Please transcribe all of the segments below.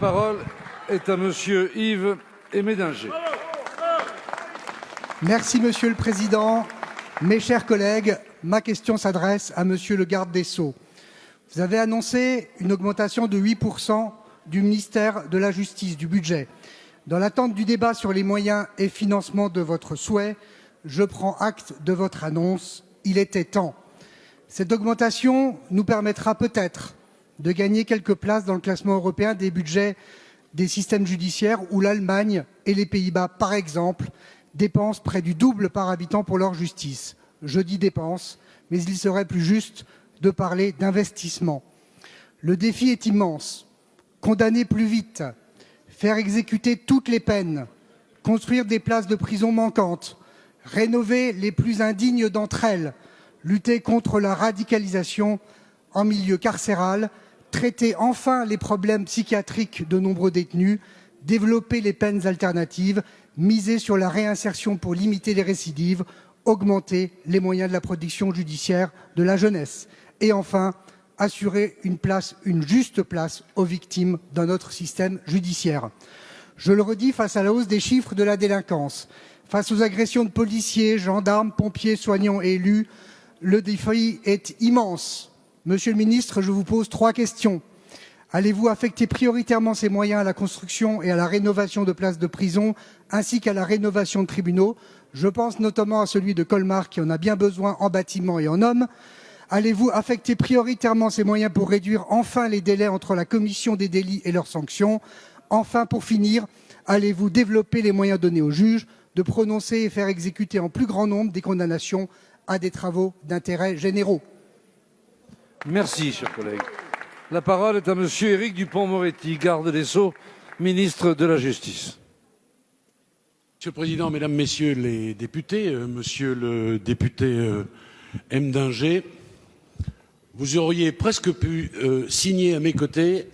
La parole est à Monsieur Yves Médinger. Merci Monsieur le Président. Mes chers collègues, ma question s'adresse à Monsieur le garde des Sceaux. Vous avez annoncé une augmentation de 8% du ministère de la Justice, du budget. Dans l'attente du débat sur les moyens et financements de votre souhait, je prends acte de votre annonce. Il était temps. Cette augmentation nous permettra peut-être de gagner quelques places dans le classement européen des budgets des systèmes judiciaires où l'Allemagne et les Pays-Bas, par exemple, dépensent près du double par habitant pour leur justice. Je dis dépenses, mais il serait plus juste de parler d'investissement. Le défi est immense. Condamner plus vite, faire exécuter toutes les peines, construire des places de prison manquantes, rénover les plus indignes d'entre elles, lutter contre la radicalisation en milieu carcéral, traiter enfin les problèmes psychiatriques de nombreux détenus, développer les peines alternatives, miser sur la réinsertion pour limiter les récidives, augmenter les moyens de la protection judiciaire de la jeunesse et enfin assurer une juste place aux victimes dans notre système judiciaire. Je le redis, face à la hausse des chiffres de la délinquance, face aux agressions de policiers, gendarmes, pompiers, soignants et élus, le défi est immense. Monsieur le ministre, je vous pose 3 questions. Allez-vous affecter prioritairement ces moyens à la construction et à la rénovation de places de prison, ainsi qu'à la rénovation de tribunaux? Je pense notamment à celui de Colmar, qui en a bien besoin en bâtiments et en hommes. Allez-vous affecter prioritairement ces moyens pour réduire enfin les délais entre la commission des délits et leurs sanctions? Enfin, pour finir, allez-vous développer les moyens donnés aux juges de prononcer et faire exécuter en plus grand nombre des condamnations à des travaux d'intérêt généraux? Merci, cher collègue. La parole est à Monsieur Éric Dupond-Moretti, garde des Sceaux, ministre de la Justice. Monsieur le Président, Mesdames, Messieurs les députés, Monsieur le député Médinger, vous auriez presque pu signer à mes côtés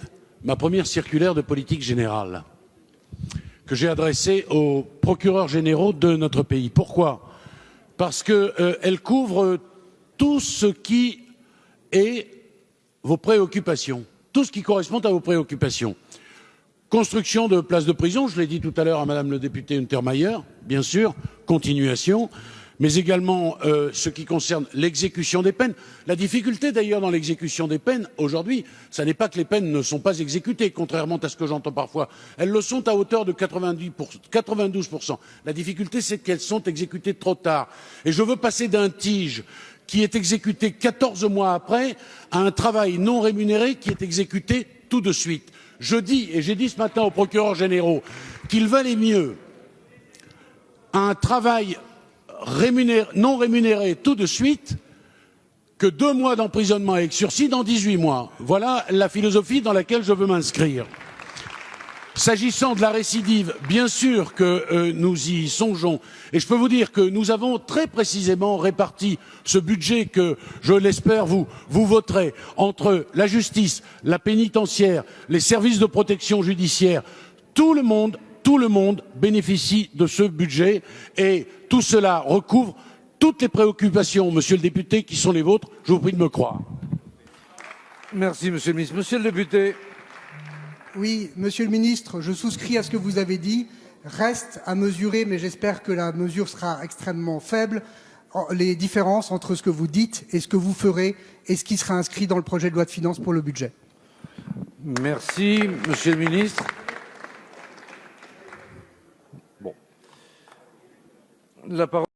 ma première circulaire de politique générale que j'ai adressée aux procureurs généraux de notre pays. Pourquoi? Parce qu'elle couvre tout ce qui est vos préoccupations, tout ce qui correspond à vos préoccupations. Construction de places de prison, je l'ai dit tout à l'heure à Madame le député Untermaier, bien sûr, continuation, mais également ce qui concerne l'exécution des peines. La difficulté d'ailleurs dans l'exécution des peines, aujourd'hui, ce n'est pas que les peines ne sont pas exécutées, contrairement à ce que j'entends parfois. Elles le sont à hauteur de 92%. La difficulté, c'est qu'elles sont exécutées trop tard. Et je veux passer d'un tige qui est exécuté 14 mois après à un travail non rémunéré qui est exécuté tout de suite. Je dis, et j'ai dit ce matin aux procureurs généraux, qu'il valait mieux un travail non rémunéré tout de suite que 2 mois d'emprisonnement avec sursis dans 18 mois. Voilà la philosophie dans laquelle je veux m'inscrire. S'agissant de la récidive, bien sûr que nous y songeons. Et je peux vous dire que nous avons très précisément réparti ce budget que, je l'espère, vous voterez entre la justice, la pénitentiaire, les services de protection judiciaire. Tout le monde bénéficie de ce budget et tout cela recouvre toutes les préoccupations, monsieur le député, qui sont les vôtres. Je vous prie de me croire. Merci, Monsieur le ministre. Monsieur le député. Oui, Monsieur le ministre, je souscris à ce que vous avez dit. Reste à mesurer, mais j'espère que la mesure sera extrêmement faible, les différences entre ce que vous dites et ce que vous ferez et ce qui sera inscrit dans le projet de loi de finances pour le budget. Merci, Monsieur le ministre. Bon. La parole